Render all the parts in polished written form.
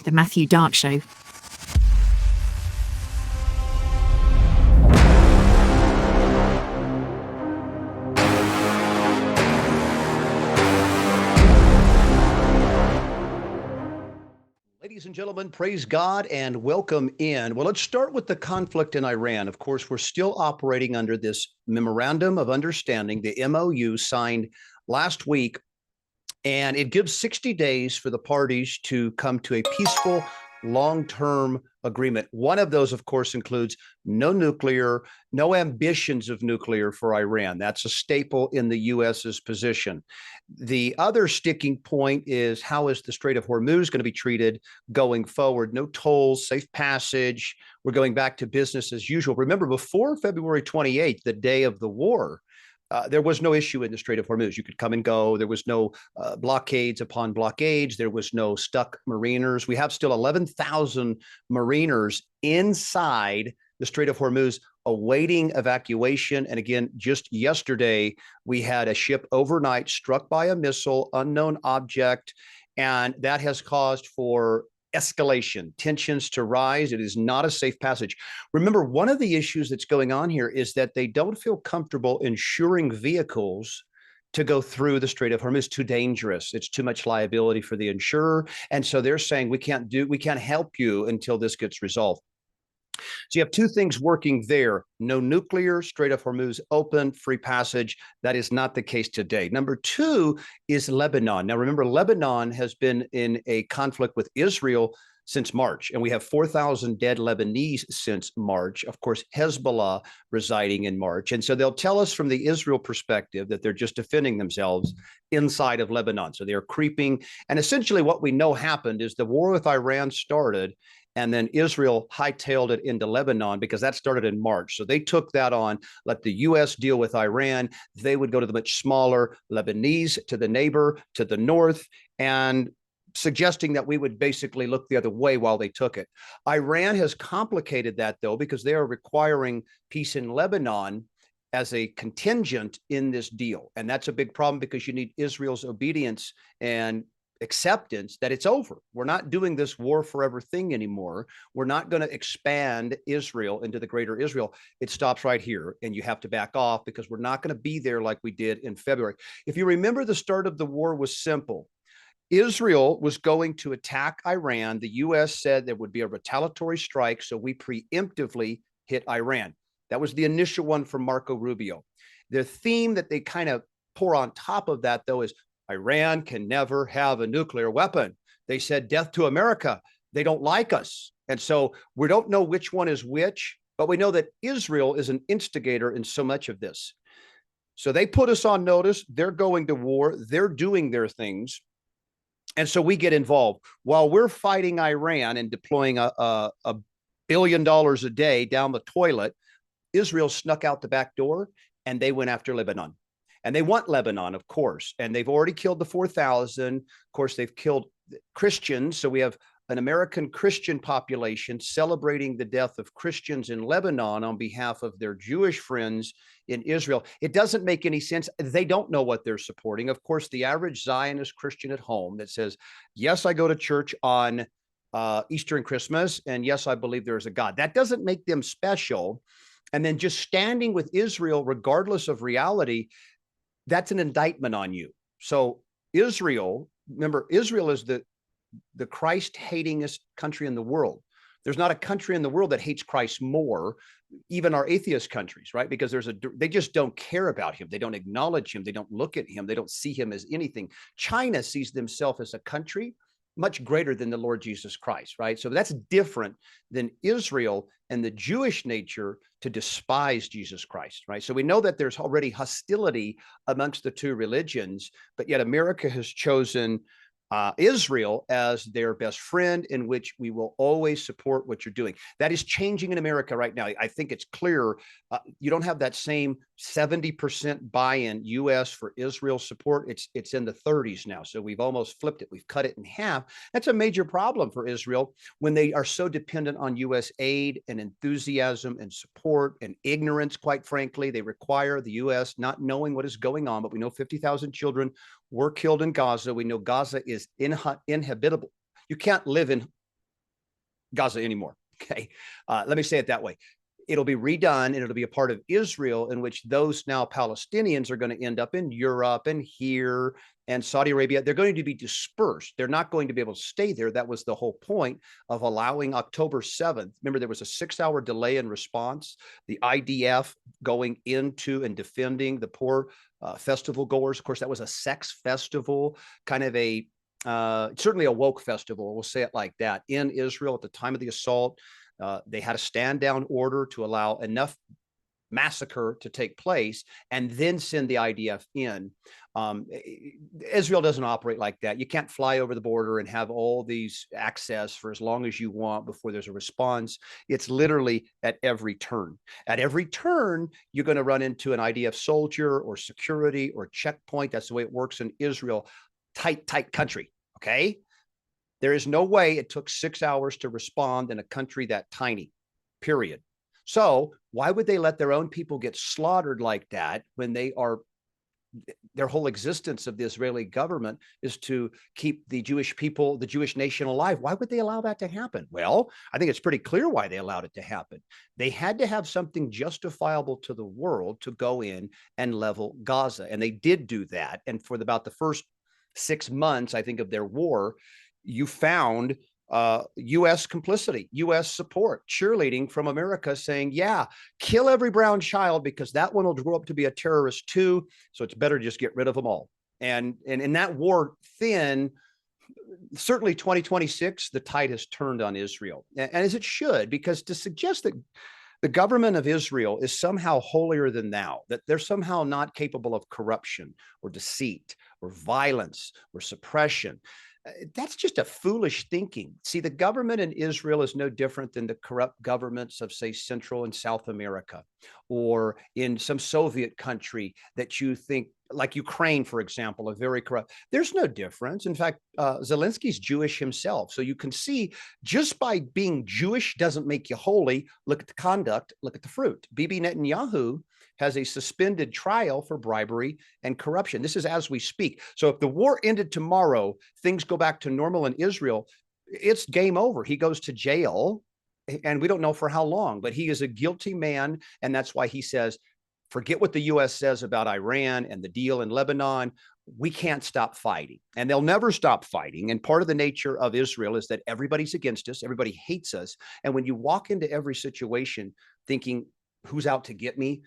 The Matthew Dark Show. Ladies and gentlemen, praise God and welcome in. Well, let's start with the conflict in Iran. Of course, we're still operating under this Memorandum of Understanding, the MOU signed last week, and it gives 60 days for the parties to come to a peaceful, long-term agreement. One of those, of course, includes no nuclear, no ambitions of nuclear for Iran. That's a staple in the U.S.'s position. The other sticking point is how is the Strait of Hormuz going to be treated going forward? No tolls, safe passage. We're going back to business as usual. Remember, before February 28th, the day of the war, there was no issue in the Strait of Hormuz. You could come and go. There was no blockades upon blockades. There was no stuck mariners. We have still 11,000 mariners inside the Strait of Hormuz awaiting evacuation. And again, just yesterday, we had a ship overnight struck by a missile, unknown object, and that has caused for escalation, tensions to rise. It is not a safe passage. Remember, one of the issues that's going on here is that they don't feel comfortable insuring vehicles to go through the Strait of Hormuz. Too dangerous. It's too much liability for the insurer. And so they're saying, we can't help you until this gets resolved. So you have two things working there. No nuclear, Strait of Hormuz open, free passage. That is not the case today. Number two is Lebanon. Now, remember, Lebanon has been in a conflict with Israel since March, and we have 4,000 dead Lebanese since March. Of course, Hezbollah residing in March. And so they'll tell us from the Israel perspective that they're just defending themselves inside of Lebanon. So they're creeping. And essentially what we know happened is the war with Iran started, and then Israel hightailed it into Lebanon because that started in March. So they took that on, let the U.S. deal with Iran. They would go to the much smaller Lebanese, to the neighbor, to the north, and suggesting that we would basically look the other way while they took it. Iran has complicated that, though, because they are requiring peace in Lebanon as a contingent in this deal. And that's a big problem because you need Israel's obedience and acceptance that it's over. We're not doing this war forever thing anymore. We're not going to expand Israel into the greater Israel. It stops right here, and you have to back off because we're not going to be there like we did in February. If you remember, the start of the war was simple. Israel was going to attack Iran. The U.S. said there would be a retaliatory strike, so we preemptively hit Iran. That was the initial one from Marco Rubio. The theme that they kind of pour on top of that, though, is Iran can never have a nuclear weapon. They said death to America. They don't like us. And so we don't know which one is which, but we know that Israel is an instigator in so much of this. So they put us on notice. They're going to war. They're doing their things. And so we get involved. While we're fighting Iran and deploying a $1 billion a day down the toilet, Israel snuck out the back door and they went after Lebanon. And they want Lebanon, of course, and they've already killed the 4,000. Of course, they've killed Christians. So we have an American Christian population celebrating the death of Christians in Lebanon on behalf of their Jewish friends in Israel. It doesn't make any sense. They don't know what they're supporting. Of course, the average Zionist Christian at home that says, yes, I go to church on Easter and Christmas, and yes, I believe there is a God. That doesn't make them special. And then just standing with Israel, regardless of reality, that's an indictment on you. So Israel, remember, Israel is the Christ-hatingest country in the world. There's not a country in the world that hates Christ more, even our atheist countries, right? Because they just don't care about him. They don't acknowledge him. They don't look at him. They don't see him as anything. China sees themselves as a country much greater than the Lord Jesus Christ, right? So that's different than Israel and the Jewish nature to despise Jesus Christ, right? So we know that there's already hostility amongst the two religions, but yet America has chosen Israel as their best friend, in which we will always support what you're doing. That is changing in America right now. I think it's clear you don't have that same 70% buy-in U.S. for Israel support. It's in the 30s now. So we've almost flipped it. We've cut it in half. That's a major problem for Israel when they are so dependent on U.S. aid and enthusiasm and support and ignorance, quite frankly. They require the U.S. not knowing what is going on, but we know 50,000 children were killed in Gaza. We know Gaza is inhabitable. You can't live in Gaza anymore. Okay. Let me say it that way. It'll be redone and it'll be a part of Israel, in which those now Palestinians are going to end up in Europe and here and Saudi Arabia. They're going to be dispersed. They're not going to be able to stay there. That was the whole point of allowing October 7th. Remember, there was a 6-hour delay in response. The IDF going into and defending the poor festival goers. Of course, that was a sex festival, kind of a certainly a woke festival, we'll say it like that, in Israel at the time of the assault. They had a stand down order to allow enough massacre to take place and then send the IDF in. Israel doesn't operate like that. You can't fly over the border and have all these access for as long as you want before there's a response. It's literally at every turn. At every turn, you're going to run into an IDF soldier or security or checkpoint. That's the way it works in Israel. Tight country. Okay. There is no way it took 6 hours to respond in a country that tiny, period. So why would they let their own people get slaughtered like that when they are, their whole existence of the Israeli government is to keep the Jewish people, the Jewish nation alive? Why would they allow that to happen? Well, I think it's pretty clear why they allowed it to happen. They had to have something justifiable to the world to go in and level Gaza. And they did do that. And for about the first 6 months, I think, of their war, you found U.S. complicity, U.S. support, cheerleading from America saying, yeah, kill every brown child because that one will grow up to be a terrorist too. So it's better to just get rid of them all. And in that war, certainly 2026, the tide has turned on Israel, and as it should, because to suggest that the government of Israel is somehow holier than thou, that they're somehow not capable of corruption or deceit or violence or suppression, that's just a foolish thinking. See, the government in Israel is no different than the corrupt governments of, say, Central and South America, or in some Soviet country that you think, like Ukraine, for example, a very corrupt. There's no difference. In fact, Zelensky's Jewish himself. So you can see, just by being Jewish doesn't make you holy. Look at the conduct, look at the fruit. Bibi Netanyahu has a suspended trial for bribery and corruption. This is as we speak. So if the war ended tomorrow, things go back to normal in Israel, it's game over. He goes to jail, and we don't know for how long, but he is a guilty man. And that's why he says, forget what the U.S. says about Iran and the deal in Lebanon. We can't stop fighting, and they'll never stop fighting. And part of the nature of Israel is that everybody's against us. Everybody hates us. And when you walk into every situation thinking, who's out to get me?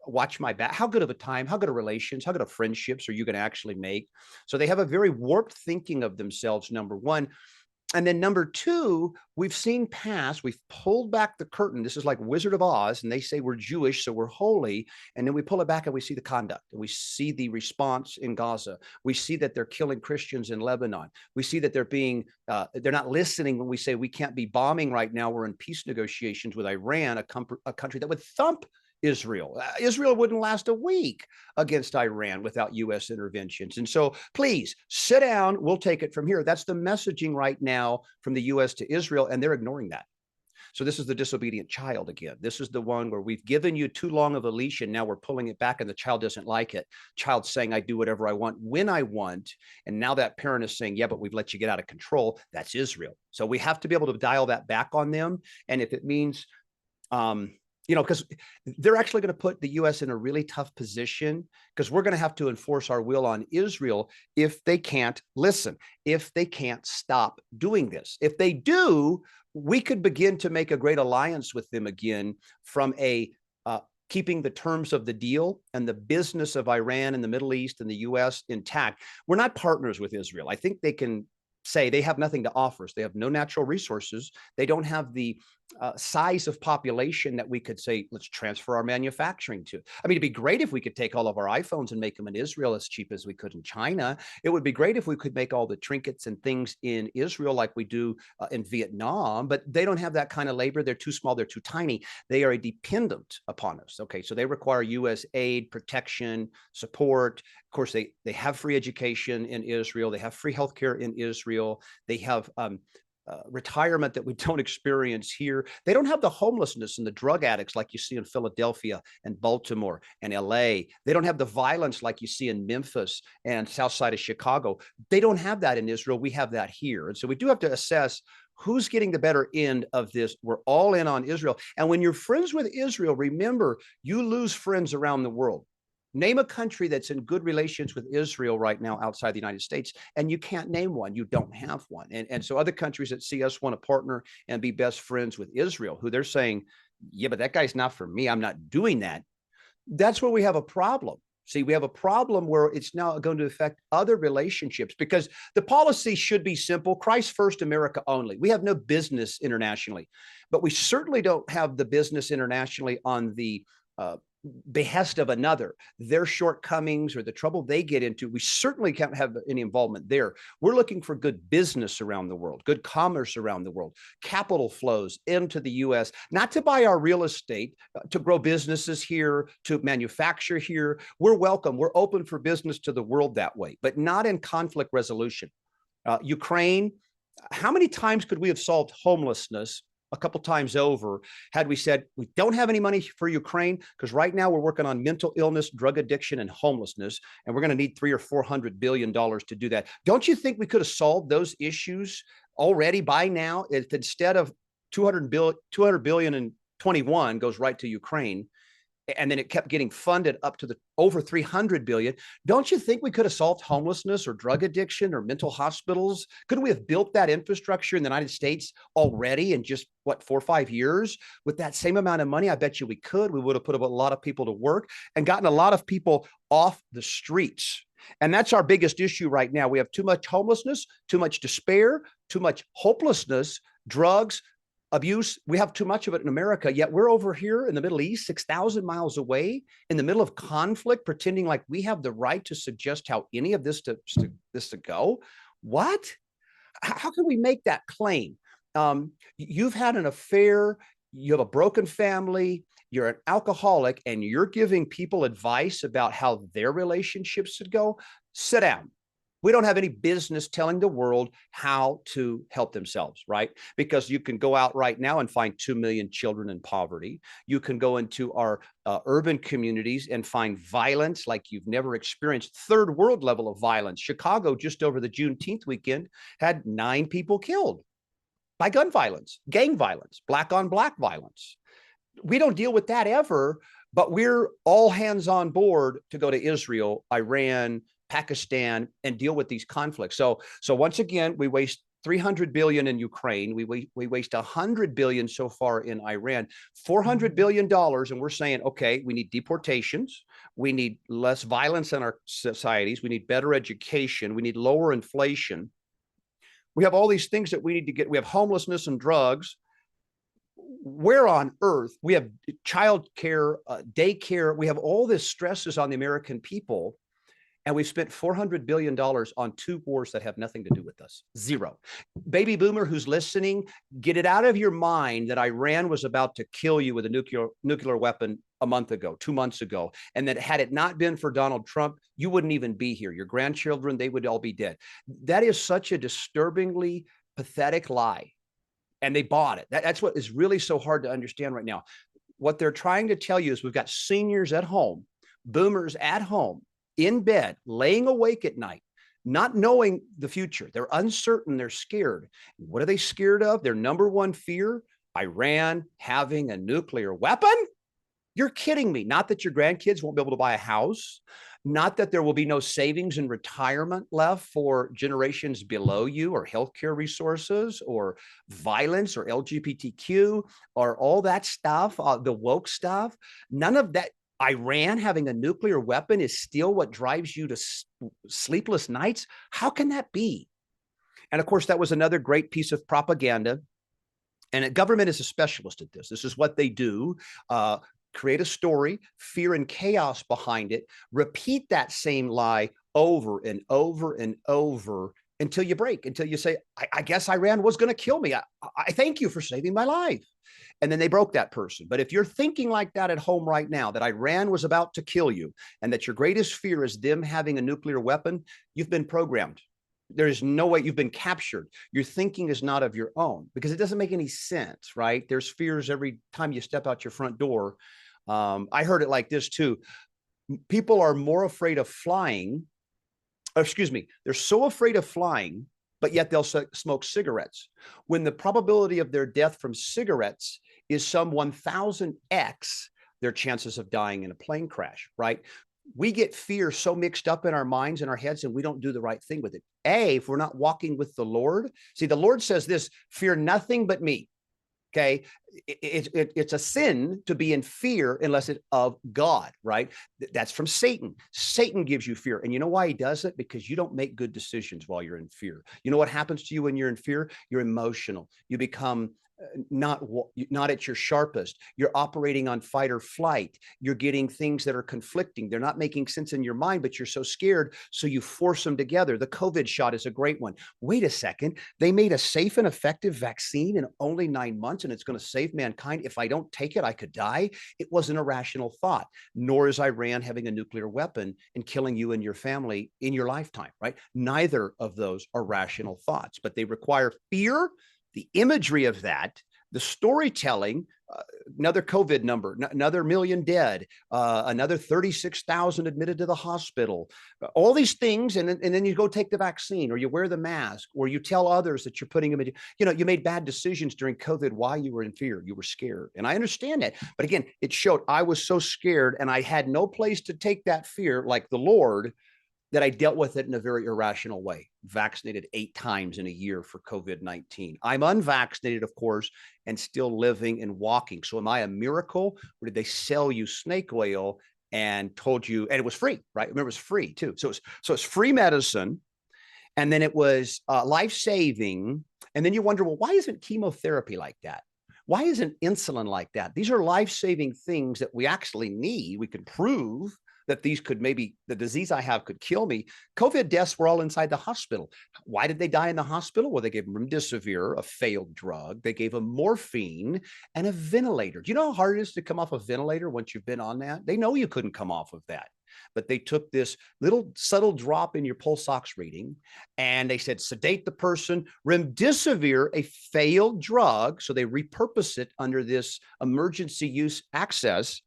Watch my back. How good of a time, how good of relations, how good of friendships are you going to actually make? So they have a very warped thinking of themselves, number one. And then number two, we've seen past, we've pulled back the curtain. This is like Wizard of Oz, and they say we're Jewish, so we're holy. And then we pull it back and we see the conduct, and we see the response in Gaza. We see that they're killing Christians in Lebanon. We see that they're not listening when we say we can't be bombing right now. We're in peace negotiations with Iran, a country that would thump Israel. Israel wouldn't last a week against Iran without U.S. interventions. And so please sit down. We'll take it from here. That's the messaging right now from the U.S. to Israel, and they're ignoring that. So this is the disobedient child again. This is the one where we've given you too long of a leash, and now we're pulling it back, and the child doesn't like it. Child saying, I do whatever I want when I want. And now that parent is saying, yeah, but we've let you get out of control. That's Israel. So we have to be able to dial that back on them. And if it means, because they're actually going to put the U.S. in a really tough position, because we're going to have to enforce our will on Israel if they can't listen, if they can't stop doing this. If they do, we could begin to make a great alliance with them again from keeping the terms of the deal and the business of Iran and the Middle East and the U.S. intact. We're not partners with Israel. I think they can say they have nothing to offer us. They have no natural resources. They don't have the size of population that we could say, let's transfer our manufacturing to. I mean, it'd be great if we could take all of our iPhones and make them in Israel as cheap as we could in China. It would be great if we could make all the trinkets and things in Israel like we do in Vietnam, but they don't have that kind of labor. They're too small. They're too tiny. They are dependent upon us. Okay, so they require U.S. aid, protection, support. Of course, they have free education in Israel. They have free healthcare in Israel. They have retirement that we don't experience here. They don't have the homelessness and the drug addicts like you see in Philadelphia and Baltimore and LA. They don't have the violence like you see in Memphis and south side of Chicago. They don't have that in Israel. We have that here. And so we do have to assess Who's getting the better end of this? We're all in on Israel. And when you're friends with Israel, remember, you lose friends around the world. Name a country that's in good relations with Israel right now outside the United States, and you can't name one. You don't have one. And so other countries that see us want to partner and be best friends with Israel, who they're saying, yeah, but that guy's not for me. I'm not doing that. That's where we have a problem. See, we have a problem where it's now going to affect other relationships because the policy should be simple: Christ first, America only. We have no business internationally, but we certainly don't have the business internationally on the behest of another, their shortcomings or the trouble they get into. We certainly can't have any involvement there. We're looking for good business around the world, good commerce around the world, capital flows into the U.S., not to buy our real estate, to grow businesses here, to manufacture here. We're welcome. We're open for business to the world that way, but not in conflict resolution. Ukraine, how many times could we have solved homelessness a couple times over had we said we don't have any money for Ukraine, because right now we're working on mental illness, drug addiction, and homelessness, and we're going to need $300 or $400 to do that. Don't you think we could have solved those issues already by now if instead of 200 billion in 21 goes right to Ukraine, and then it kept getting funded up to the over 300 billion. Don't you think we could have solved homelessness or drug addiction or mental hospitals? Couldn't we have built that infrastructure in the United States already in just 4 or 5 years with that same amount of money? I bet you we could. We would have put a lot of people to work and gotten a lot of people off the streets. And that's our biggest issue right now. We have too much homelessness, too much despair, too much hopelessness, drugs, abuse. We have too much of it in America, yet we're over here in the Middle East, 6,000 miles away, in the middle of conflict, pretending like we have the right to suggest how any of this to go. What? How can we make that claim? You've had an affair, you have a broken family, you're an alcoholic, and you're giving people advice about how their relationships should go. Sit down. We don't have any business telling the world how to help themselves, right? Because you can go out right now and find 2 million children in poverty. You can go into our urban communities and find violence like you've never experienced, third world level of violence. Chicago, just over the Juneteenth weekend, had 9 people killed by gun violence, gang violence, black on black violence. We don't deal with that ever, but we're all hands on board to go to Israel, Iran, Pakistan, and deal with these conflicts. So once again, we waste 300 billion in Ukraine. We waste 100 billion so far in Iran, $400 billion. And we're saying, okay, we need deportations. We need less violence in our societies. We need better education. We need lower inflation. We have all these things that we need to get. We have homelessness and drugs. Where on earth? We have child care, daycare. We have all this stresses on the American people. And we've spent $400 billion on 2 wars that have nothing to do with us. Zero. Baby boomer who's listening, get it out of your mind that Iran was about to kill you with a nuclear weapon a month ago, 2 months ago. And that had it not been for Donald Trump, you wouldn't even be here. Your grandchildren, they would all be dead. That is such a disturbingly pathetic lie. And they bought it. That's what is really so hard to understand right now. What they're trying to tell you is we've got seniors at home, boomers at home, in bed, laying awake at night, not knowing the future. They're uncertain. They're scared. What are they scared of? Their number one fear: Iran having a nuclear weapon? You're kidding me. Not that your grandkids won't be able to buy a house, not that there will be no savings and retirement left for generations below you, or healthcare resources, or violence, or LGBTQ, or all that stuff, the woke stuff. None of that. Iran having a nuclear weapon is still what drives you to sleepless nights? How can that be? And of course, that was another great piece of propaganda. And government is a specialist at this. This is what they do. Create a story, fear and chaos behind it, repeat that same lie over and over and over until you break, until you say, I guess Iran was going to kill me. I thank you for saving my life. And then they broke that person. But if you're thinking like that at home right now, that Iran was about to kill you and that your greatest fear is them having a nuclear weapon, you've been programmed. There is no way. You've been captured. Your thinking is not of your own, because it doesn't make any sense, right? There's fears every time you step out your front door. I heard it like this too. People are more afraid of flying. Excuse me. They're so afraid of flying but yet they'll smoke cigarettes. When the probability of their death from cigarettes is some 1000x their chances of dying in a plane crash, right? We get fear so mixed up in our minds and our heads, and we don't do the right thing with it. If we're not walking with the Lord, see, the Lord says this, fear nothing but me. Okay. It's a sin to be in fear unless it's of God, right? That's from Satan. Satan gives you fear. And you know why he does it? Because you don't make good decisions while you're in fear. You know what happens to you when you're in fear? You're emotional. You become not at your sharpest. You're operating on fight or flight. You're getting things that are conflicting. They're not making sense in your mind, but you're so scared, so you force them together. The COVID shot is a great one. Wait a second. They made a safe and effective vaccine in only 9 months, and it's going to save mankind. If I don't take it, I could die. It wasn't a rational thought, nor is Iran having a nuclear weapon and killing you and your family in your lifetime, right? Neither of those are rational thoughts, but they require fear, the imagery of that, the storytelling, another COVID number, another million dead, another 36,000 admitted to the hospital, all these things. And then you go take the vaccine, or you wear the mask, or you tell others that you're putting them in, you made bad decisions during COVID. Why? You were in fear. You were scared. And I understand that. But again, it showed I was so scared and I had no place to take that fear like the Lord, that I dealt with it in a very irrational way. Vaccinated 8 times in a year for COVID-19. I'm unvaccinated, of course, and still living and walking. So am I a miracle, or did they sell you snake oil and told you, and it was free, right? Remember, it was free too. So it's free medicine. And then it was life-saving. And then you wonder, well, why isn't chemotherapy like that? Why isn't insulin like that? These are life-saving things that we actually need. We can prove that these could, maybe the disease I have could kill me. COVID deaths were all inside the hospital. Why did they die in the hospital? Well, they gave them remdesivir, a failed drug. They gave them morphine and a ventilator. Do you know how hard it is to come off a ventilator once you've been on that? They know you couldn't come off of that. But they took this little subtle drop in your pulse ox reading and they said, sedate the person. Remdesivir, a failed drug. So they repurpose it under this emergency use access.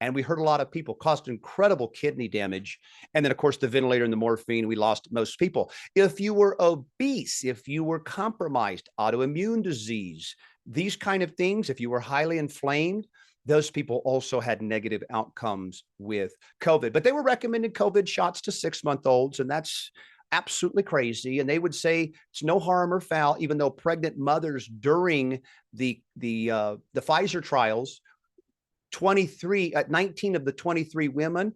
And we heard a lot of people, caused incredible kidney damage. And then, of course, the ventilator and the morphine, we lost most people. If you were obese, if you were compromised, autoimmune disease, these kind of things, if you were highly inflamed, those people also had negative outcomes with COVID. But they were recommending COVID shots to 6-month-olds, and that's absolutely crazy. And they would say it's no harm or foul, even though pregnant mothers during the Pfizer trials, 19 of the 23 women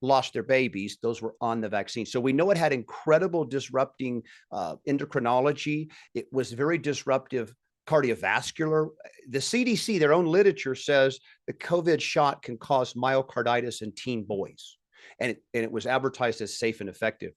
lost their babies. Those were on the vaccine. So we know it had incredible disrupting endocrinology. It was very disruptive cardiovascular. The CDC, their own literature says the COVID shot can cause myocarditis in teen boys. And it was advertised as safe and effective.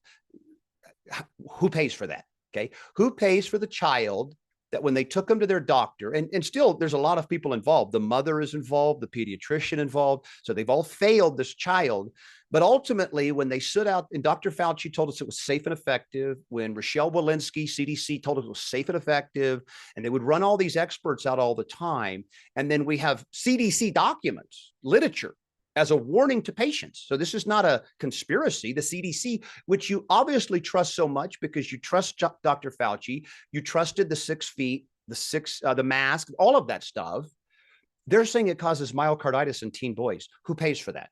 Who pays for that? Okay. Who pays for the child that when they took them to their doctor, and still there's a lot of people involved. The mother is involved, the pediatrician involved. So they've all failed this child. But ultimately, when they stood out, and Dr. Fauci told us it was safe and effective, when Rochelle Walensky, CDC, told us it was safe and effective, and they would run all these experts out all the time. And then we have CDC documents, literature, as a warning to patients. So this is not a conspiracy. The CDC, which you obviously trust so much because you trust Dr. Fauci, you trusted the 6 feet, the mask, all of that stuff. They're saying it causes myocarditis in teen boys. Who pays for that?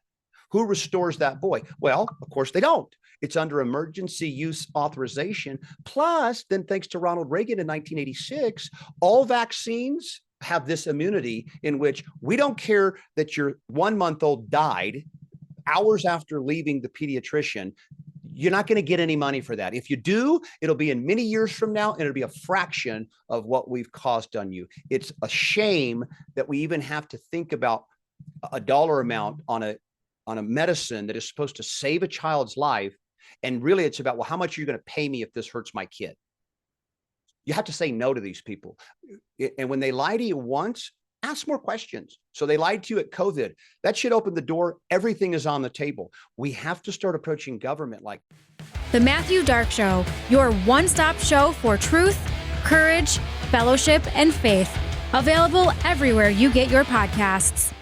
Who restores that boy? Well, of course they don't. It's under emergency use authorization. Plus, then thanks to Ronald Reagan in 1986, all vaccines have this immunity in which we don't care that your 1-month-old died hours after leaving the pediatrician. You're not going to get any money for that. If you do, it'll be in many years from now, and it'll be a fraction of what we've caused on you. It's a shame that we even have to think about a dollar amount on a medicine that is supposed to save a child's life. And really it's about, well, how much are you going to pay me if this hurts my kid? You have to say no to these people. And when they lie to you once, ask more questions. So they lied to you at COVID. That should open the door. Everything is on the table. We have to start approaching government like The Matthew Dark Show, your one-stop show for truth, courage, fellowship, and faith. Available everywhere you get your podcasts.